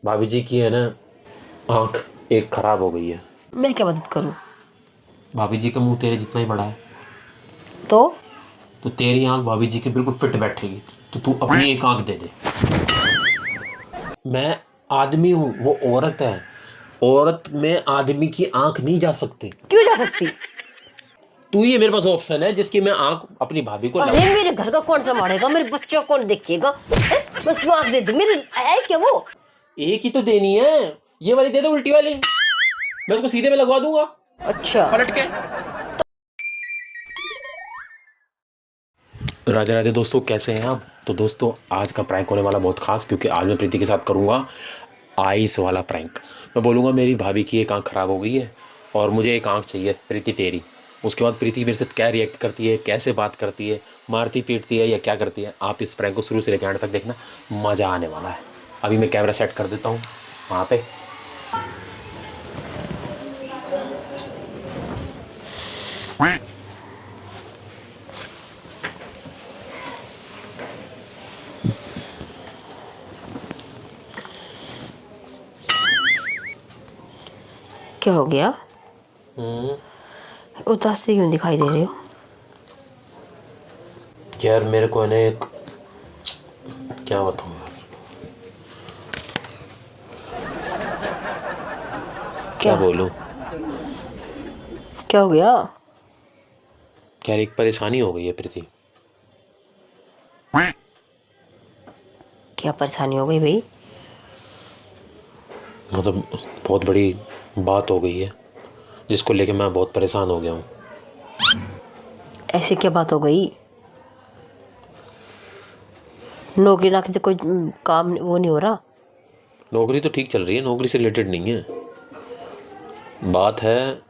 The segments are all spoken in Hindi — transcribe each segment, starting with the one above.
भाभी जी की है ना आंख एक खराब हो गई है। मैं क्या मदद करूं? भाभी जी का मुंह तेरे जितना ही बड़ा है, तो तो तेरी आंख भाभी जी के बिल्कुल फिट बैठेगी। तो तू अपनी एक आंख दे दे। मैं आदमी हूँ, वो औरत है। औरत में आदमी की आंख नहीं जा सकती। क्यों जा सकती? तू ही मेरे पास ऑप्शन है जिसकी मैं आंख अपनी भाभी को अरे मेरे घर का कौन संभालेगा, मेरे बच्चों को कौन देखिएगा? बस वो आंख दे दे, मेरे है क्या वो? एक ही तो देनी है। ये वाली दे दो, उल्टी वाली। मैं उसको सीधे में लगवा दूंगा अच्छा। पलट के। राधे राधे दोस्तों, कैसे हैं आप? तो दोस्तों, आज का प्रैंक होने वाला बहुत खास, क्योंकि आज मैं प्रीति के साथ करूंगा आइस वाला प्रैंक। मैं बोलूँगा मेरी भाभी की एक आंख ख़राब हो गई है और मुझे एक आंख चाहिए, प्रीति तेरी। उसके बाद प्रीति मेरे से क्या रिएक्ट करती है, कैसे बात करती है, मारती पीटती है या क्या करती है, आप इस प्रैंक को शुरू से लेकर एंड तक देखना, मज़ा आने वाला है। अभी मैं कैमरा सेट कर देता हूँ वहाँ पे। क्या हो गया? उदासी क्यों दिखाई दे रही हो? यार मेरे को है ना एक, क्या बताऊँ, क्या क्या बोलूँ। क्या हो गया? यार एक परेशानी हो गई है प्रीति। क्या परेशानी हो गई भाई? मतलब बहुत बड़ी बात हो गई है जिसको लेके मैं बहुत परेशान हो गया हूँ। ऐसी क्या बात हो गई? नौकरी ना के कोई काम वो नहीं हो रहा? नौकरी तो ठीक चल रही है, नौकरी से रिलेटेड नहीं है। बात है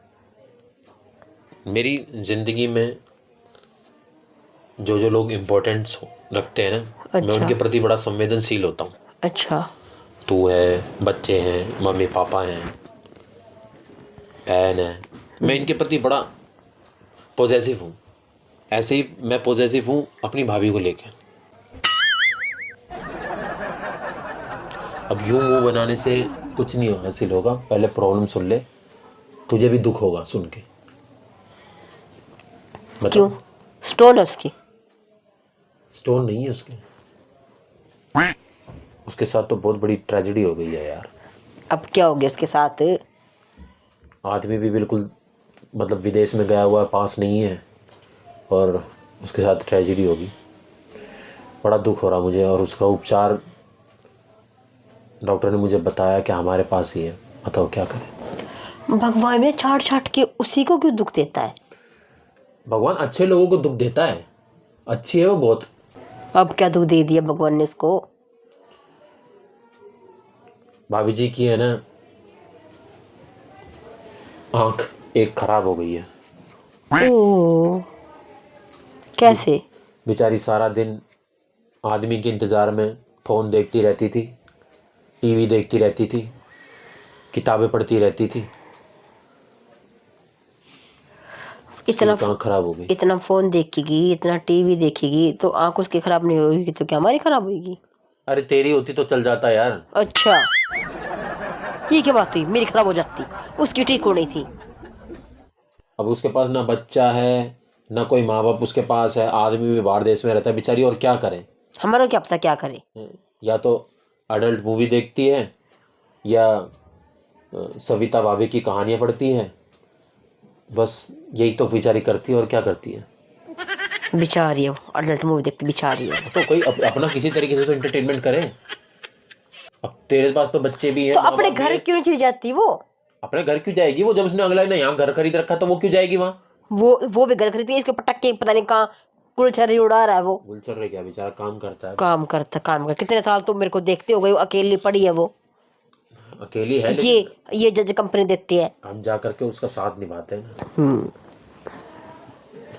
मेरी ज़िंदगी में जो जो लोग इम्पोर्टेंस रखते हैं ना, मैं अच्छा। उनके प्रति बड़ा संवेदनशील होता हूँ। अच्छा। तू है, बच्चे हैं, मम्मी पापा हैं, बहन है, मैं इनके प्रति बड़ा पॉजेसिव हूँ। ऐसे ही मैं पॉजेसिव हूँ अपनी भाभी को लेके। अब यूं मुंह बनाने से कुछ नहीं हासिल होगा, पहले प्रॉब्लम सुन ले, तुझे भी दुख होगा सुन के। क्यों? बताओ। स्टोन है उसकी? स्टोन नहीं है उसके। उसके साथ तो बहुत बड़ी ट्रेजेडी हो गई है यार। अब क्या हो गया उसके साथ? आदमी भी बिल्कुल मतलब विदेश में गया हुआ है, पास नहीं है, और उसके साथ ट्रेजेडी होगी। बड़ा दुख हो रहा मुझे, और उसका उपचार डॉक्टर ने मुझे बताया कि हमारे पास ही है। बताओ क्या करें। भगवान में छाट छाट के उसी को क्यों दुख देता है? भगवान अच्छे लोगों को दुख देता है, अच्छी है वो बहुत। अब क्या दुख दे दिया भगवान ने इसको? भाभी जी की है ना आंख एक खराब हो गई है। ओ, कैसे? बेचारी सारा दिन आदमी के इंतज़ार में फ़ोन देखती रहती थी, टीवी देखती रहती थी, किताबें पढ़ती रहती थी। इतना एक आंख खराब हो गई। इतना फोन देखेगी, इतना टीवी देखेगी तो आंख उसकी खराब नहीं होगी तो क्या हमारी खराब होगी? अरे तेरी होती तो चल जाता यार। अच्छा, ये क्या बात हुई? मेरी खराब हो जाती, उसकी ठीक होनी थी। अब उसके पास ना बच्चा है, ना कोई माँ बाप उसके पास है, आदमी भी बाहर देश में रहता है बेचारी, और क्या करे। हमारा क्या पता क्या करे। या तो अडल्ट मूवी देखती है, या सविता भाभी की कहानियाँ पढ़ती है, बस यही तो बेचारी करती है, और क्या करती है। बेचारी है वो, अडल्ट मूवी देखती बेचारी है। तो कोई अपना किसी तरीके से तो एंटरटेनमेंट करे। अब तेरे पास तो बच्चे भी हैं, तो माँ अपने बाप भी घर हैं। क्यों नहीं चली जाती वो? अपने घर क्यों जाएगी वो? जब उसने अगला ने यहाँ घर खरीद रखा तो वो क्यों जाएगी वहाँ? वो भी घर खरीदती है, इसके पटक के पता नहीं कहाँ गुलछर्री उड़ा रहा है वो। गुलचर रहे क्या, बेचारा काम करता है। काम कर कितने साल तुम मेरे को देखते हो गए, अकेली पड़ी है वो। अकेली है ये लेकिन ये जज कंपनी देती है। हम जा करके उसका साथ निभाते हैं ना। हम्म।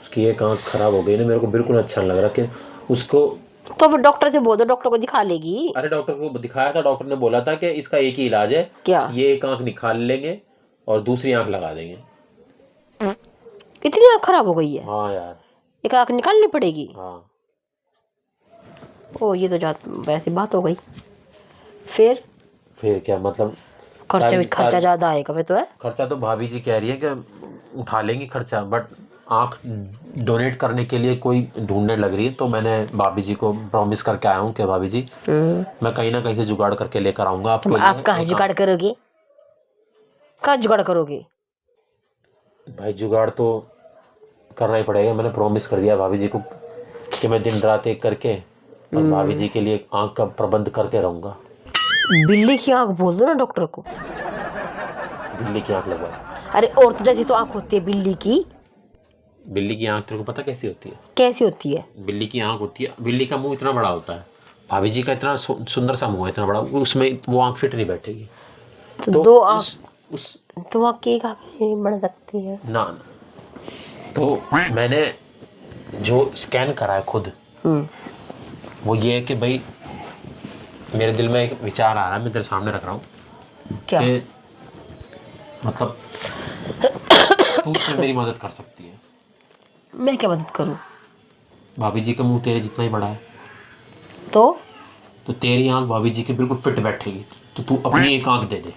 उसकी एक आंख खराब हो गई ना, मेरे को बिल्कुल अच्छा नहीं लग रहा कि उसको। तो फिर डॉक्टर से बोल दो, डॉक्टर को दिखा लेगी। अरे डॉक्टर को दिखाया था, डॉक्टर ने बोला था कि इसका एक ही इलाज है, क्या? ये एक आंख निकाल लेंगे और दूसरी आंख लगा देंगे। इतनी आँख खराब हो गई है? हाँ यार। एक आँख निकालनी पड़ेगी? हाँ। ओ, ये तो वैसी बात हो गई। फिर? फिर क्या मतलब, खर्चा ज्यादा आएगा फिर तो है। खर्चा तो भाभी जी कह रही है कि उठा लेंगी खर्चा, बट आँख डोनेट करने के लिए कोई ढूंढने लग रही है। तो मैंने भाभी जी को प्रॉमिस करके आया हूँ कि भाभी जी मैं कहीं ना कहीं से जुगाड़ करके लेकर आऊँगा आपके लिए। आप कहाँ जुगाड़ करोगे, कहाँ जुगाड़ करोगे? भाई जुगाड़ तो करना ही पड़ेगा। मैंने प्रॉमिस कर दिया भाभी जी को कि मैं दिन रात एक करके और भाभी जी के लिए आँख का प्रबंध करके रहूँगा। बिल्ली की आंख बोल दो ना डॉक्टर को। बिल्ली की आँख लगवा। अरे औरत जैसी तो आंख होती है बिल्ली की। बिल्ली की आँख तेरे को पता कैसी होती है? कैसी होती है? बिल्ली की आँख होती है, बिल्ली का मुंह इतना बड़ा होता है, भाभी जी का इतना सुंदर सा मुंह है, इतना बड़ा, उसमें वो आँख फिट नहीं बैठेगी। तो दो आंख, उस दो आंख की एक आंख नहीं बन सकती है ना। तो मैंने जो स्कैन करा है खुद, वो ये है कि भाई मेरे दिल में एक विचार आ रहा है, मैं तेरे सामने रख रहा हूँ। क्या? कि मतलब तू उसमें मेरी मदद कर सकती है। मैं क्या मदद करूं? भाभी जी का मुंह तेरे जितना ही बड़ा है, तो तेरी आंख भाभी जी के बिल्कुल फिट बैठेगी। तो तू अपनी एक आंख दे दे।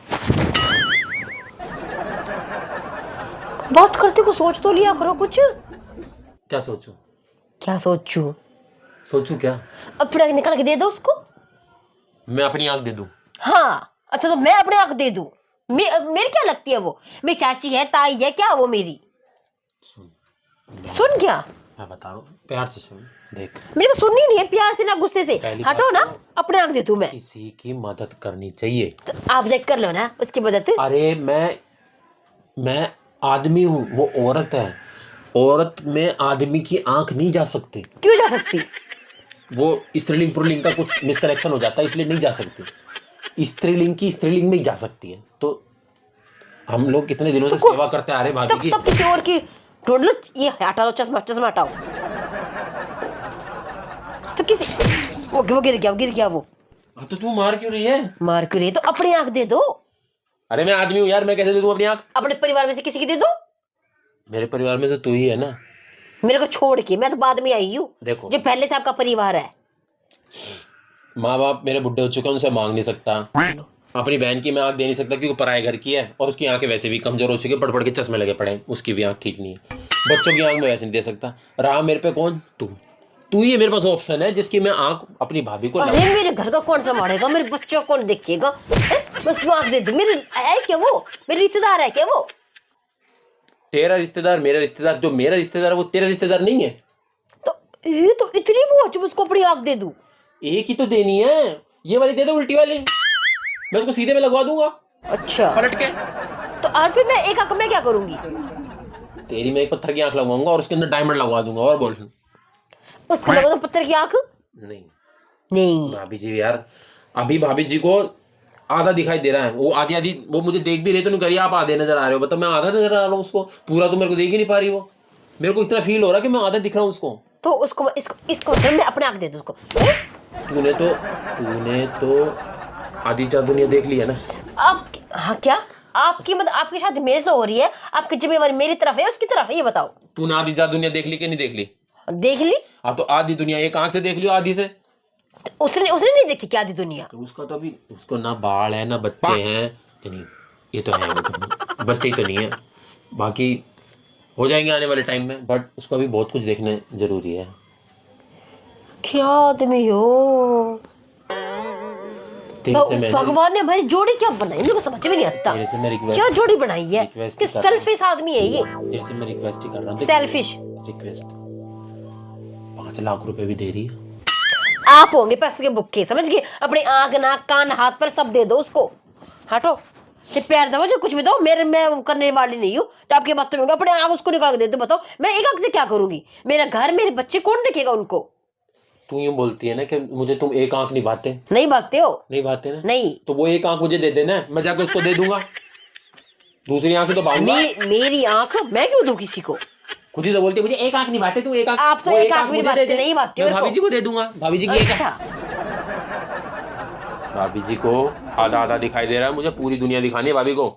बात करते को सोच तो लिया करो कुछ। क्या सोचूं? क्या सोचूं? सोचूं क्या? अब फिर निकल के दे दो उसको। मैं अपनी आंख दे दूं? हाँ अच्छा, तो मैं अपने आंख दे दूं? मेरी क्या लगती है वो? मेरी चाची है, ताई है क्या वो मेरी? सुन क्या, मैं बता रहा हूँ, प्यार से सुन। देख, मेरी तो सुननी नहीं है, प्यार से ना गुस्से से। हटो ना, तो अपने आंख दे दूं मैं। किसी की मदद करनी चाहिए। तो आप चेक कर लो ना उसकी मदद। अरे मैं आदमी हूँ, वो औरत है। औरत में आदमी की आंख नहीं जा सकती। क्यों जा सकती? वो स्त्रीलिंग पुल्लिंग का कुछ मिसकनेक्शन हो जाता है, इसलिए नहीं जा सकती। स्त्रीलिंग की स्त्रीलिंग में ही जा सकती है। तो हम लोग कितने दिनों से सेवा करते आ रहे भाभी की। तब किसी और की ढूंढ लो। ये हटा लो, चश्मा चश्मा हटाओ। तो किसी वो गिर गया वो। तो तू मार क्यों रही है? मार क्यों रही है? तो अपनी आंख दे दो। अरे मैं आदमी हूँ यार, मैं कैसे दे दूँ अपनी आंख? अपने परिवार में से किसी की दे दो। मेरे परिवार में से तू ही है ना। मेरे को छोड़ के, मैं तो बाद में आई हूँ। देखो, जो पहले से आपका परिवार है। माँ बाप मेरे बुढ़े हो चुके हैं, उनसे मांग नहीं सकता। अपनी बहन की मैं आंख दे नहीं सकता क्योंकि पराये घर की है, और उसकी आंखें वैसे भी कमजोर हो चुकी है, पढ़ पढ़ के चश्मे लगे पड़े हैं, उसकी भी आंख ठीक नहीं है। बच्चों की आंख मैं वैसे नहीं दे सकता। रहा मेरे पे कौन? तू ही है मेरे पास ऑप्शन है जिसकी मैं आंख अपनी भाभी को। अरे मेरे घर का कौन संभालेगा, मेरे बच्चों को कौन देखिएगा? बस वो आंख दे दो। मेरे है क्या वो? मेरे रिश्तेदार है क्या वो? तेरा रिश्तेदार मेरा रिश्तेदार, जो मेरा रिश्तेदार है वो तेरा रिश्तेदार नहीं है। तो ये तो इतनी वो जो उसको अपनी आंख दे दूं? एक ही तो देनी है, ये वाली दे दो, उल्टी वाली। मैं उसको सीधे में लगवा दूंगा अच्छा पलट के। तो और फिर मैं एक आंख में क्या करूंगी? तेरी मैं एक पत्थर की आंख लगवाऊंगा और उसके अंदर डायमंड लगवा दूंगा। और बोल। उसके लगा तो पत्थर की आंख नहीं नहीं। भाभी जी यार, अभी भाभी जी को आधा दिखाई दे रहा है, वो आधी आधी वो मुझे देख भी रहे तो नहीं करिए आप आधे नजर आ रहे हो। बताओ मैं आधा नजर आ रहा हूँ उसको, पूरा तो मेरे को देख ही नहीं पा रही वो। मेरे को इतना फील हो रहा है कि मैं आधा दिख रहा हूँ उसको। तो उसको इसको मतलब मैं अपने आंख दे दूं उसको। तूने तो आधी चार दुनिया देख ली है ना। आप हाँ क्या? आपकी मतलब आपकी शादी मेरे से हो रही है, आपकी जिम्मेवारी मेरी तरफ है उसकी तरफ है? ये बताओ। तूने आधी चार दुनिया देख ली कि नहीं देख ली? देख ली। अब तो आधी दुनिया एक आंख से देख लियो, आधी से। तो उसने नहीं देखी क्या आधी दुनिया? तो उसका तो अभी उसको ना बाल है ना बच्चे हैं। नहीं ये तो है, वो तो बच्चे ही तो नहीं है, बाकी हो जाएंगे आने वाले टाइम में, बट उसको अभी बहुत कुछ देखने जरूरी है। क्या आदमी हो? भगवान ने भाई जोड़ी क्या बनाई, मेरे को समझ में नहीं आता। क्या जोड़ी बनाई है? कि सेल्फिश आदमी है ये। तेरे से मैं रिक्वेस्ट ही कर रहा हूं। Selfish request. 5 लाख रुपए भी दे रही है। आप होंगे पैसे के भुक्के, समझ गए? अपनी आंख नाक कान हाथ पर सब दे दो उसको। हटो, चाहे प्यार दो, जो कुछ भी दो, मैं करने वाली नहीं हूँ। तो आपकी बात तो अपने आंख उसको निकाल के दे दो। बताओ मैं एक आंख से क्या करूंगी? मेरा घर मेरे बच्चे कौन देखेगा उनको? तू यूं बोलती है ना कि मुझे तुम एक आंख निभाते। नहीं बातें हो। नहीं बातें ना? नहीं। तो वो एक आंख मुझे दे देना, मैं जाकर उसको दे दूंगा। दूसरी आंख से तो भागूंगा। मेरी आंख मैं क्यों दूं किसी को? खुद ही तो बोलती है मुझे एक आंख निभाते, तू एक आंख। आप तो एक आंख नहीं बातें। मैं भाभी जी को दे दूंगा। भाभी जी की एक। अच्छा। भाभी जी को आधा आधा दिखाई दे रहा है, मुझे पूरी दुनिया दिखानी है भाभी को।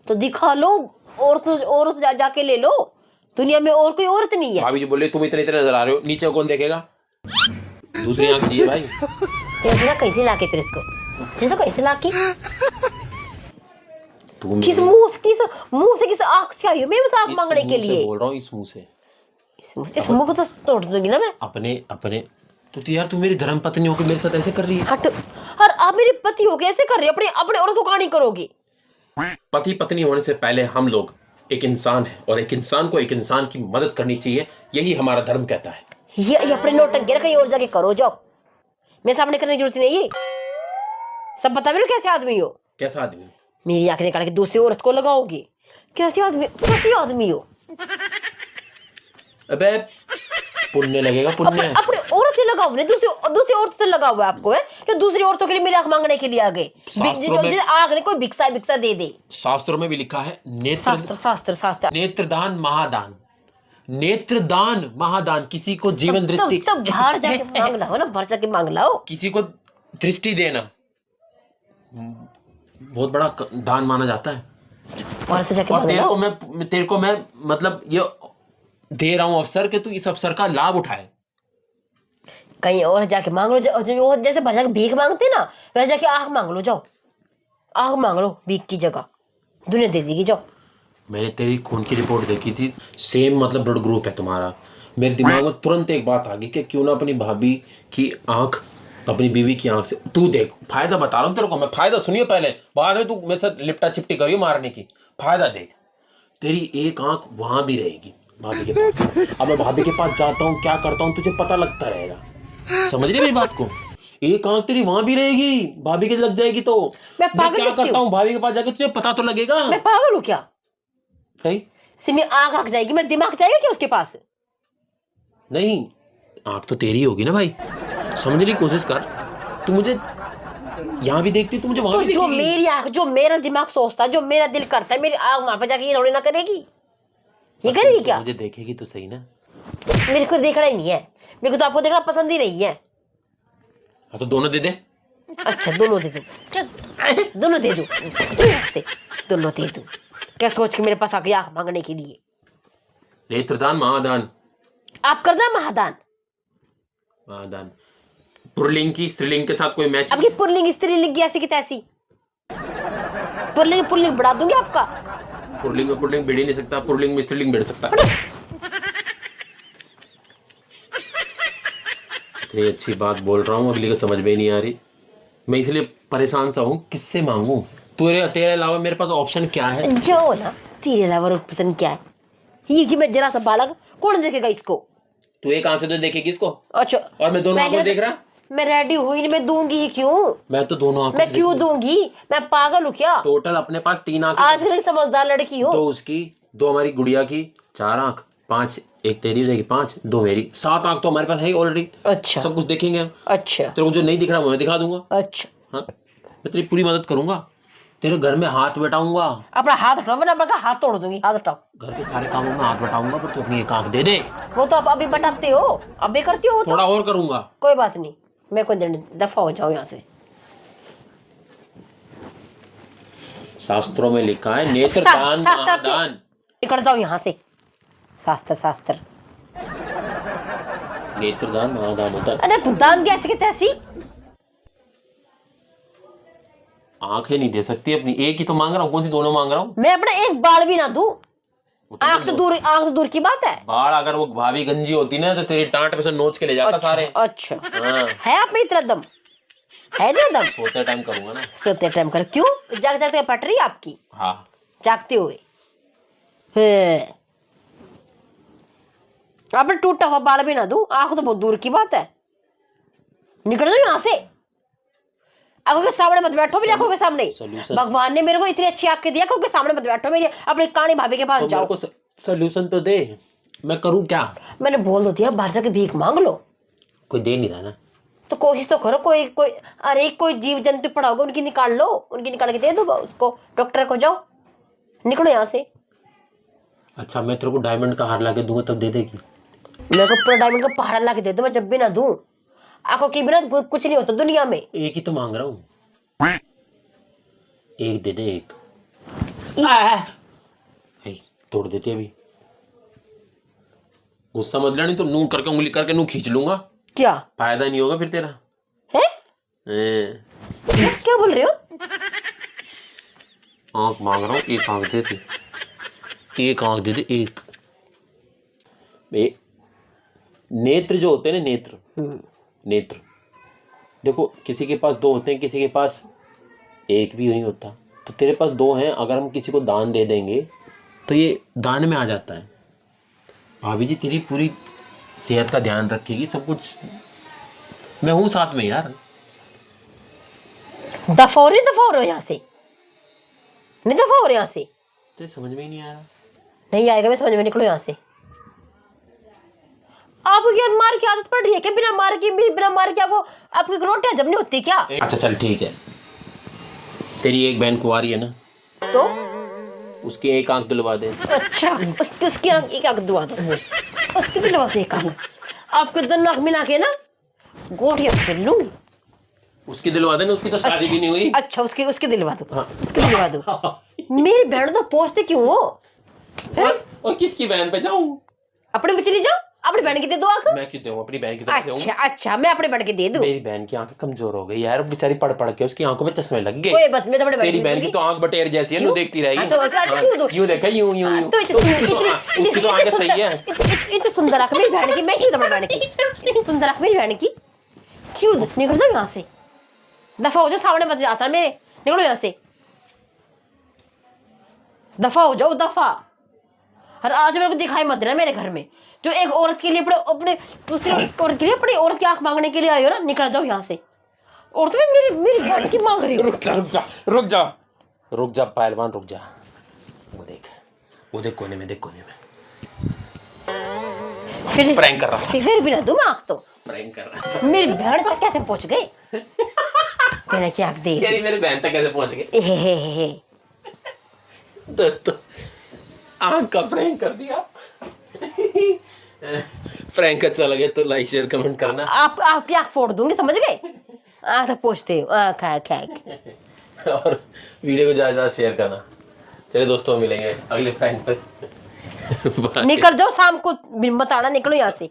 तो दिखा लो, और तो जाके ले लो। दुनिया में और कोई औरत नहीं है। भाभी जी बोले तुम इतने इतने नजर आ रहे हो, नीचे कौन देखेगा? दूसरी आंख चाहिए भाई। देखना कैसे लाके फिर इसको जैसे कैसे लाके तू किस मेरे मुंह से किस आंख से आई हो मेरे पास आंख मांगने के मुंह से लिए? बोल रहा हूँ, इस मुंह से। इस मुंह को तो तोड़ दूंगी ना मैं। अपने अपने तो यार तू मेरी धर्म पत्नी होकर मेरे साथ ऐसे कर रही है। हट। और आप मेरे पति हो कैसे कर रहे हो? अपने अपने औरत को कहानी करोगे? पति पत्नी होने से पहले हम लोग एक इंसान है, और एक इंसान को एक इंसान की मदद करनी चाहिए, यही हमारा धर्म कहता है। ये अपने नौटंकी ना कहीं और जाके करो जाओ, मेरे सामने करने की जरूरत नहीं है। सब बता मेरे कैसे आदमी हो। कैसा आदमी? मेरी आंखें निकाल के दूसरी औरत को लगाओगे? कैसे आदमी हो? अबे पुण्य लगेगा, पुण्य। अपने औरत से लगाओ, नहीं दूसरी औरत से लगा हुआ है आपको, है जो दूसरी औरतों के लिए मेरी आंख मांगने के लिए आ गए। आग ने कोई भिक्षा दे दे। शास्त्रों में भी लिखा है, शास्त्र नेत्रदान महादान, नेत्रदान महादान, किसी को जीवन दृष्टि तब बाहर जाके मांग लाओ ना, बाहर जाके मांग लाओ। किसी को दृष्टि देना बहुत बड़ा दान माना जाता है। बाहर से जाके और मांग लाओ। तेरे को मैं मतलब ये दे रहा हूं अवसर कि तू इस अवसर का लाभ उठाए। कहीं और जाके मांग लो, जैसे बाहर जाके भीख मांगते ना, वैसे जाके आंख मांग लो, जाओ आंख मांग लो भीख की जगह, दुनिया दे देगी। जाओ। मैंने तेरी खून की रिपोर्ट देखी थी, सेम मतलब ब्लड ग्रुप है तुम्हारा। मेरे दिमाग में तुरंत एक बात आ गई कि क्यों ना अपनी भाभी की आंख अपनी बीवी की आंख से, तू देख फायदा बता रहा हूँ तेरे को मैं, फायदा सुनियो पहले, बाद में तू मेरे साथ लिपटा चिपटी करियो मारने की। फायदा देख, तेरी एक आंख वहां भी रहेगी भाभी के पास। अब मैं भाभी के पास जाता हूँ, क्या करता हूँ, तुझे पता लगता रहेगा। समझ रही मेरी बात को? एक आंख तेरी वहां भी रहेगी, भाभी के लग जाएगी तो मैं पागल क्या करता हूँ भाभी के पास जाके, तुझे पता तो लगेगा। मैं पागल हूँ क्या? नहीं सिमी आंख जाएगी, मेरा दिमाग जाएगा क्या उसके पास? नहीं, आंख तो तेरी होगी ना भाई, समझने की कोशिश कर। तू मुझे यहाँ भी देखती, तू मुझे वहां तो भी जो देखेगी। मेरी आंख, जो मेरा दिमाग सोचता है, जो मेरा दिल करता है, मेरी आंख वहां पे जाके ये थोड़ी ना करेगी। ये करेगी क्या? मुझे देखेगी तो सही ना। मेरे को देखना ही नहीं है, मेरे को तो आपको देखना पसंद ही नहीं है। हाँ तो दोनों दे दे। अच्छा दोनों दे दो, दोनों दे दो, से दोनों दे दो। क्या सोच के मेरे पास आ गई आंख मांगने के लिए? नेत्रदान महादान। आप कर दो महादान। महादान पुरलिंग की स्त्रीलिंग के साथ कोई मैच? अब की पुरलिंग स्त्रीलिंग की ऐसी की तैसी, पुरलिंग बढ़ा दूंगी आपका। पुरलिंग में पुरलिंग भिड़ ही नहीं सकता, पुरलिंग में स्त्रीलिंग भिड़ सकता। इतनी अच्छी बात बोल रहा हूँ, अगली को समझ में ही नहीं आ रही। मैं इसलिए परेशान सा हूँ, किससे मांगू? तेरे अलावा मेरे पास ऑप्शन क्या है? जो ना तेरे अलावा और पसंद क्या है? ये कि मैं जरा सा बालक, कौन देखेगा इसको? तू एक आंख से तो देखेगी इसको। अच्छा और मैं दोनों आंखों देख रहा। मैं रेडी हुई, मैं दूंगी ही क्यों? मैं तो दोनों आंखों मैं क्यों दूंगी? मैं पागल हूँ क्या? टोटल अपने पास 3 आंखें। आजकल की समझदार लड़की हो। तो उसकी, 2 हमारी गुड़िया की 4 आंख, 5 एक तेरी हो जाएगी, 5 2 मेरी, 7 आंख तो हमारे पास है ऑलरेडी। अच्छा सब कुछ देखेंगे। अच्छा तेरे को जो नहीं दिख रहा वो मैं दिखा दूंगा। अच्छा, हाँ, मैं तेरी पूरी मदद करूंगा, तेरे घर में हाथ बटाऊंगा। अपना हाथ हटाओ, वरना मैं हाथ तोड़ दूंगी। हाथ हटाओ। घर के सारे कामों में हाथ बटाऊंगा, पर तू अपनी एक आंख दे दे। वो तो आप अभी बटाते हो, अभी करती हो वो तो। थोड़ा और करूंगा। कोई बात नहीं, मैं कोई दफा हो जाओ यहाँ से। शास्त्रों में लिखा है नेत्रदान महादान। निकल जाओ यहाँ से। शास्त्र नेत्रदान महादान होता है। अरे दान कैसे के तैसी? आंखें नहीं दे सकती अपनी, एक ही तो मांग रहा हूँ। कौन सी दोनों मांग रहा हूँ? मैं अपना एक बाल भी ना दूं। वो तो आंख तो दूर की बात है। बाल अगर वो भाभी गंजी होती ना तो तेरी टांट पे से नोच के ले जाता सारे। अच्छा हाँ। है आप में इतना दम? है ना दम? सोते टाइम करूंगा ना। सोते टाइम कर? क्यों जाग जागते पट रही है आपकी? हाँ जागते हुए आपने टूटा हुआ बाल भी ना दूं, आंख तो बहुत दूर की बात है। निकल जाओ यहाँ से। आंखों के सामने मत बैठो मेरी आंखों के सामने। भगवान ने मेरे को इतनी अच्छी आंखें दी, आंखों के सामने मत बैठो मेरी। अपनी कानी भाभी के पास तो जाओ। मेरे को सॉल्यूशन तो दे, मैं करूँ क्या? मैंने बोल तो दिया, बाहर जाके भीख मांग लो। कोई दे नहीं रहा ना। तो कोशिश तो करो। कोई अरे कोई जीव जंतु पड़ा होगा, उनकी निकाल लो, उनकी निकाल के दे दो उसको, डॉक्टर को। जाओ निकलो यहाँ से। अच्छा मैं तेरे को डायमंड का हार लाके दूंगा तब दे देगी? मेरे को पूरा डायमंड का पहाड़ ला के दे दो, मैं जब भी ना दूं। आंखों के बिना कुछ नहीं होता दुनिया में। एक ही तो मांग रहा हूँ, एक दे दे एक। तोड़ देती अभी। गुस्सा मत लेना, नहीं तो नू करके उंगली करके नू खींच लूंगा। क्या फायदा नहीं होगा फिर तेरा। है? क्या बोल रहे हो? आंख मांग रहा हूँ, एक आंख दे दे, एक आंख दे दे, एक। नेत्र जो होते हैं ना, नेत्र, नेत्र, देखो किसी के पास दो होते हैं, किसी के पास एक भी नहीं होता। तो तेरे पास दो हैं, अगर हम किसी को दान दे देंगे तो ये दान में आ जाता है। भाभी जी तेरी पूरी सेहत का ध्यान रखेगी, सब कुछ मैं हूँ साथ में यार। दफा हो रहे हो यहाँ से, नहीं दफा हो रहे यहाँ से। तेरे समझ में ही नहीं आ रहा। नहीं आएगा, मैं समझ में, निकलो यहाँ से। आपको क्या मार की आदत पड़ रही है क्या? बिना मार के आपको आपकी रोटियां जब नहीं होती क्या? अच्छा चल ठीक है, तेरी एक बहन कुंवारी है ना, तो उसकी एक आंख दिलवा दे। अच्छा, उसकी आंख, एक आंख दुआ दो, उसकी दिलवा दो एक आंख। आपके दोनों आंख मिला के ना गोटियां खेल लूंगी। उसकी दिलवा देना, उसकी तो शादी भी नहीं हुई। अच्छा, उसकी दिलवा दो। हाँ। उसकी दिलवा दो। मेरी बहन तो पोछते क्यों हो? और किसकी बहन पे जाऊं? अपने पे चली जाओ, अपनी बहन की दे दो आंख। मैं क्यों दूं? अपनी बहन की तरफ अच्छा अच्छा, मैं अपने बहन की दे दूं। मेरी बहन की आंखें कमजोर हो गई यार, बेचारी पढ़ पढ़ के उसकी आंखों में चश्मे लग गए। कोई बात, मैं तो अपने तेरी बहन की तो आंख बटेर जैसी है, क्यों? देखती रहेगी। हाँ, तो अच्छा, क्यों दो? यूं देखा, यूं यूं यूं। तो उसकी तो आंखें सही है। इतनी सुंदर आंख मेरी बहन की, मैं क्यों अपनी बहन की? इतनी सुंदर आंख मेरी बहन की क्यों? निकल जाओ यहाँ से, दफा हो जाओ, सामने मत आता मेरे, निकलो यहाँ से, दफा हो जाओ, दफा। और आज मेरे को दिखाई मत देना मेरे घर में। जो एक औरत के लिए अपने दूसरी औरत के लिए अपनी औरत की आंख मांगने के लिए आई हो ना, निकल जाओ यहाँ से। और तो मेरी बहन की मांग रही हो। रुक जा रुक जा रुक जा रुक जा पहलवान, रुक जा। वो देख कोने में, देख कोने में फिर प्रैंक कर रहा है। फिर भी ना दूं आंख तो। प्रैंक कर रहा है। मेरी बहन तक कैसे पहुंच गए? मैंने क्या आंख दे तेरी मेरी बहन तक कैसे पहुंच गए? हे। दोस्तों आंख का प्रैंक कर दिया। प्रैंक अच्छा लगे तो लाइक शेयर कमेंट करना। आपकी आंख फोड़ दूंगी, समझ गए? आंख तक पहुंचते हो, आंख और वीडियो को ज्यादा शेयर करना। चलिए दोस्तों, मिलेंगे अगले प्रैंक पे। निकल जाओ, शाम को बताना, निकलो यहाँ से।